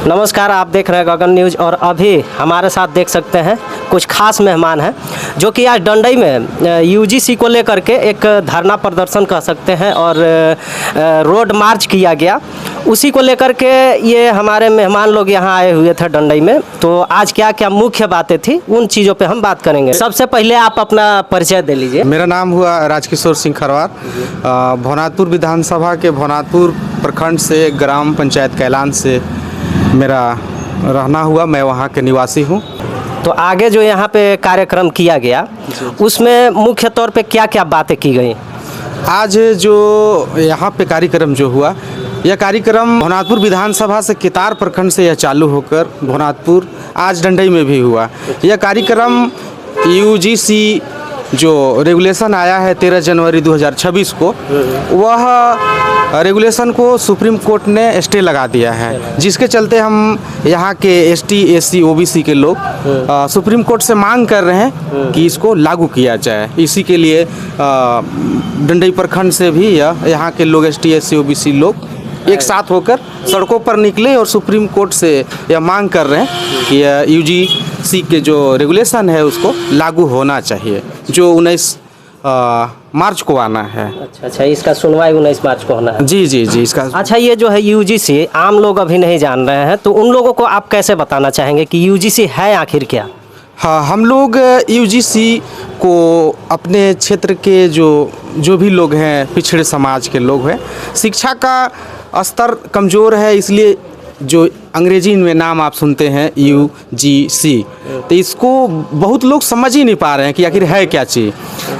नमस्कार, आप देख रहे हैं गगन न्यूज़ और अभी हमारे साथ देख सकते हैं कुछ खास मेहमान हैं जो कि आज डंडई में यूजीसी को लेकर के एक धरना प्रदर्शन कह सकते हैं और रोड मार्च किया गया। उसी को लेकर के ये हमारे मेहमान लोग यहाँ आए हुए थे डंडई में। तो आज क्या क्या मुख्य बातें थी उन चीज़ों पे हम बात करेंगे। सबसे पहले आप अपना परिचय दे लीजिए। मेरा नाम हुआ राजकिशोर सिंह खरवार, भवनाथपुर विधानसभा के भवनाथपुर प्रखंड से ग्राम पंचायत कैलान से मेरा रहना हुआ। मैं वहाँ के निवासी हूँ। तो आगे जो यहाँ पे कार्यक्रम किया गया उसमें मुख्य तौर पे क्या क्या बातें की गई? आज जो यहाँ पे कार्यक्रम जो हुआ, यह कार्यक्रम भवनाथपुर विधानसभा से केतार प्रखंड से यह चालू होकर भवनाथपुर आज डंडई में भी हुआ। यह कार्यक्रम यूजीसी जो रेगुलेशन आया है 13 जनवरी 2026 को, वह रेगुलेशन को सुप्रीम कोर्ट ने स्टे लगा दिया है, जिसके चलते हम यहाँ के एसटी, एससी, ओबीसी के लोग सुप्रीम कोर्ट से मांग कर रहे हैं कि इसको लागू किया जाए। इसी के लिए डंडई प्रखंड से भी यहाँ के लोग एसटी, एससी, ओबीसी लोग एक साथ होकर सड़कों पर निकले और सुप्रीम कोर्ट से यह मांग कर रहे हैं कि यूजीसी के जो रेगुलेशन है उसको लागू होना चाहिए, जो 19 मार्च को आना है। अच्छा, इसका सुनवाई 19 मार्च को होना है। जी इसका। अच्छा, ये जो है यूजीसी आम लोग अभी नहीं जान रहे हैं, तो उन लोगों को आप कैसे बताना चाहेंगे कि यूजीसी है आखिर क्या? हाँ, हम लोग यूजीसी को अपने क्षेत्र के जो भी लोग हैं, पिछड़े समाज के लोग हैं, शिक्षा का स्तर कमज़ोर है, इसलिए जो अंग्रेजी में नाम आप सुनते हैं यूजीसी, तो इसको बहुत लोग समझ ही नहीं पा रहे हैं कि आखिर है क्या चीज़।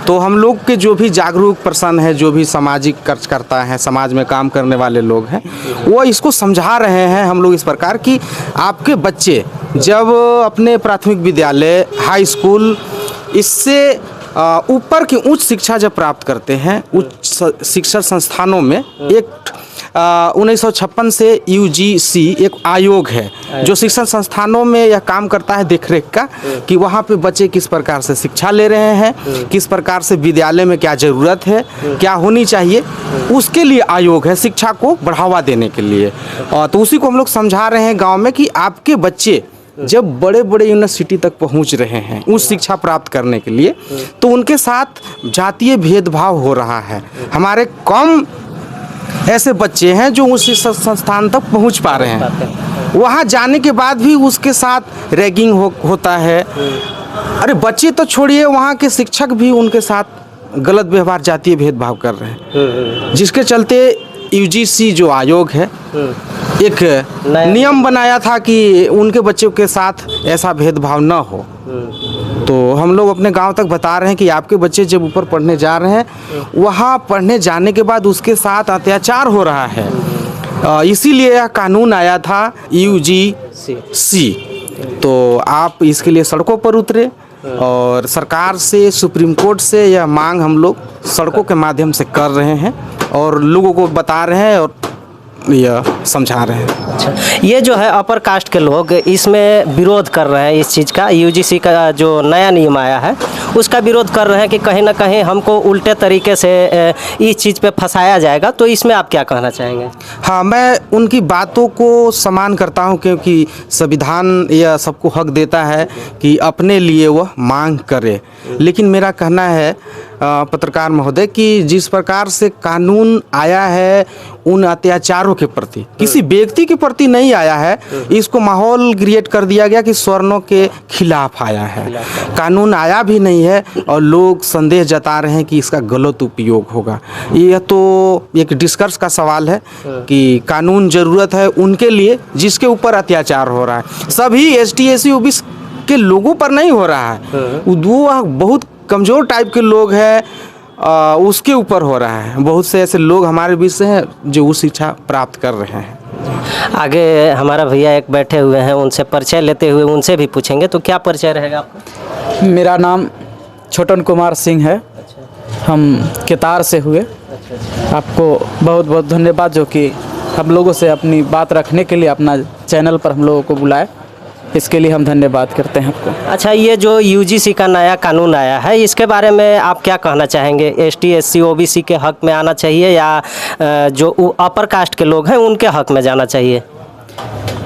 तो हम लोग के जो भी जागरूक पर्सन है, जो भी सामाजिक कार्यकर्ता हैं, समाज में काम करने वाले लोग हैं, वो इसको समझा रहे हैं हम लोग इस प्रकार कि आपके बच्चे जब अपने प्राथमिक विद्यालय, हाई स्कूल, इससे ऊपर की उच्च शिक्षा जब प्राप्त करते हैं, उच्च शिक्षा संस्थानों में एक 1956 से यूजीसी एक आयोग है जो शिक्षण संस्थानों में यह काम करता है देखरेख का, कि वहाँ पे बच्चे किस प्रकार से शिक्षा ले रहे हैं, किस प्रकार से विद्यालय में क्या ज़रूरत है, क्या होनी चाहिए, उसके लिए आयोग है, शिक्षा को बढ़ावा देने के लिए। तो उसी को हम लोग समझा रहे हैं गाँव में कि आपके बच्चे जब बड़े बड़े यूनिवर्सिटी तक पहुंच रहे हैं उच्च शिक्षा प्राप्त करने के लिए, तो उनके साथ जातीय भेदभाव हो रहा है। हमारे कम ऐसे बच्चे हैं जो उस संस्थान तक पहुंच पा रहे हैं, वहां जाने के बाद भी उसके साथ रैगिंग होता है। अरे बच्चे तो छोड़िए, वहां के शिक्षक भी उनके साथ गलत व्यवहार, जातीय भेदभाव कर रहे हैं, जिसके चलते यूजीसी जो आयोग है एक नियम बनाया था कि उनके बच्चों के साथ ऐसा भेदभाव न हो। तो हम लोग अपने गांव तक बता रहे हैं कि आपके बच्चे जब ऊपर पढ़ने जा रहे हैं, वहाँ पढ़ने जाने के बाद उसके साथ अत्याचार हो रहा है, इसीलिए यह कानून आया था यूजीसी। तो आप इसके लिए सड़कों पर उतरे और सरकार से, सुप्रीम कोर्ट से यह मांग हम लोग सड़कों के माध्यम से कर रहे हैं और लोगों को बता रहे हैं और यह समझा रहे हैं। अच्छा, ये जो है अपर कास्ट के लोग इसमें विरोध कर रहे हैं, इस चीज़ का, यूजीसी का जो नया नियम आया है उसका विरोध कर रहे हैं कि कहीं ना कहीं हमको उल्टे तरीके से इस चीज़ पे फंसाया जाएगा। तो इसमें आप क्या कहना चाहेंगे? हाँ, मैं उनकी बातों को सम्मान करता हूँ, क्योंकि संविधान यह सबको हक देता है कि अपने लिए वह मांग करे। लेकिन मेरा कहना है पत्रकार महोदय कि जिस प्रकार से कानून आया है उन अत्याचारों के प्रति, किसी व्यक्ति के प्रति नहीं आया है, इसको माहौल क्रिएट कर दिया गया कि स्वर्णों के खिलाफ आया है। कानून आया भी नहीं है और लोग संदेह जता रहे हैं कि इसका गलत उपयोग होगा। यह तो एक डिस्कर्स का सवाल है कि कानून ज़रूरत है उनके लिए जिसके ऊपर अत्याचार हो रहा है। सभी एसटी, एससी, ओबीसी के लोगों पर नहीं हो रहा है, वो बहुत कमज़ोर टाइप के लोग हैं, उसके ऊपर हो रहा है। बहुत से ऐसे लोग हमारे बीच से हैं जो उस शिक्षा प्राप्त कर रहे हैं। आगे हमारा भैया एक बैठे हुए हैं, उनसे परिचय लेते हुए उनसे भी पूछेंगे। तो क्या परिचय रहेगा आपका? मेरा नाम छोटन कुमार सिंह है। हम केतार से हुए। आपको बहुत बहुत धन्यवाद जो कि हम लोगों से अपनी बात रखने के लिए अपना चैनल पर हम लोगों को बुलाए, इसके लिए हम धन्यवाद करते हैं आपको। अच्छा, ये जो यूजीसी का नया कानून आया है इसके बारे में आप क्या कहना चाहेंगे? एसटी, एससी, ओबीसी के हक में आना चाहिए या जो अपर कास्ट के लोग हैं उनके हक में जाना चाहिए?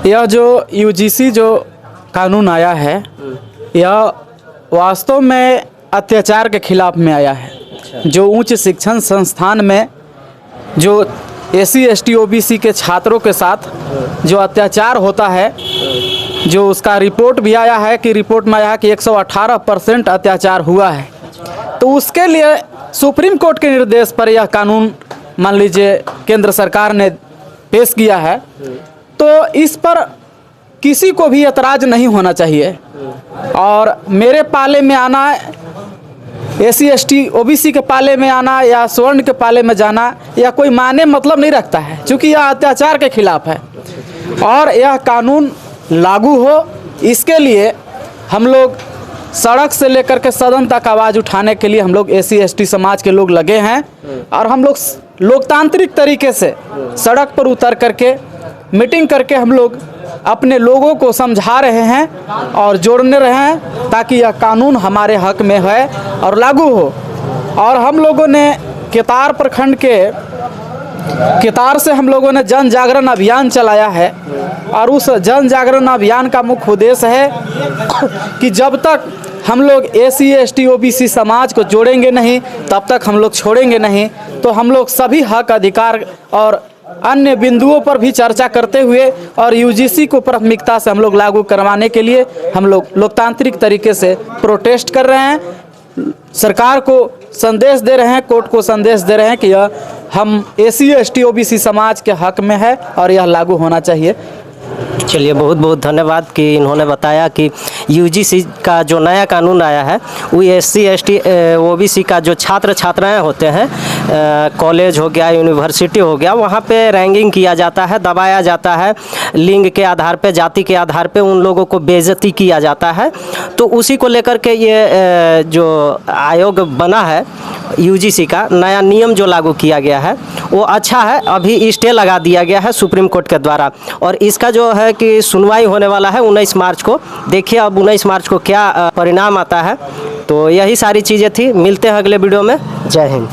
यह जो यूजीसी जो कानून आया है, यह वास्तव में अत्याचार के खिलाफ में आया है। जो उच्च शिक्षण संस्थान में जो एससी एसटी ओबीसी के छात्रों के साथ जो अत्याचार होता है, जो उसका रिपोर्ट भी आया है कि रिपोर्ट में आया है कि 118% अत्याचार हुआ है। तो उसके लिए सुप्रीम कोर्ट के निर्देश पर यह कानून मान लीजिए केंद्र सरकार ने पेश किया है। तो इस पर किसी को भी एतराज़ नहीं होना चाहिए। और मेरे पाले में आना, एससी एसटी ओबीसी के पाले में आना या स्वर्ण के पाले में जाना, यह कोई माने मतलब नहीं रखता है, क्योंकि यह अत्याचार के खिलाफ है। और यह कानून लागू हो, इसके लिए हम लोग सड़क से लेकर के सदन तक आवाज़ उठाने के लिए हम लोग एससी एसटी समाज के लोग लगे हैं। और हम लोग लोकतांत्रिक तरीके से सड़क पर उतर करके मीटिंग करके हम लोग अपने लोगों को समझा रहे हैं और जोड़ने रहे हैं, ताकि यह कानून हमारे हक में है और लागू हो। और हम लोगों ने केतार प्रखंड के केतार से हम लोगों ने जन जागरण अभियान चलाया है। और उस जन जागरण अभियान का मुख्य उद्देश्य है कि जब तक हम लोग एससी एसटी ओबीसी समाज को जोड़ेंगे नहीं, तब तक हम लोग छोड़ेंगे नहीं। तो हम लोग सभी हक अधिकार और अन्य बिंदुओं पर भी चर्चा करते हुए और यूजीसी को प्राथमिकता से हम लोग लागू करवाने के लिए हम लोग लोकतांत्रिक तरीके से प्रोटेस्ट कर रहे हैं। सरकार को संदेश दे रहे हैं, कोर्ट को संदेश दे रहे हैं कि यह हम एससी एसटी ओबीसी समाज के हक में है और यह लागू होना चाहिए। चलिए, बहुत बहुत धन्यवाद कि इन्होंने बताया कि यूजीसी का जो नया कानून आया है वो एससी एसटी ओबीसी का जो छात्र छात्राएं होते हैं, कॉलेज हो गया, यूनिवर्सिटी हो गया, वहाँ पे रैंकिंग किया जाता है, दबाया जाता है, लिंग के आधार पे, जाति के आधार पे उन लोगों को बेइज्जती किया जाता है। तो उसी को लेकर के ये जो आयोग बना है यूजीसी का, नया नियम जो लागू किया गया है वो अच्छा है। अभी स्टे लगा दिया गया है सुप्रीम कोर्ट के द्वारा और इसका जो है कि सुनवाई होने वाला है 19 मार्च को। देखिए अब 19 मार्च को क्या परिणाम आता है। तो यही सारी चीज़ें थी, मिलते हैं अगले वीडियो में। जय हिंद।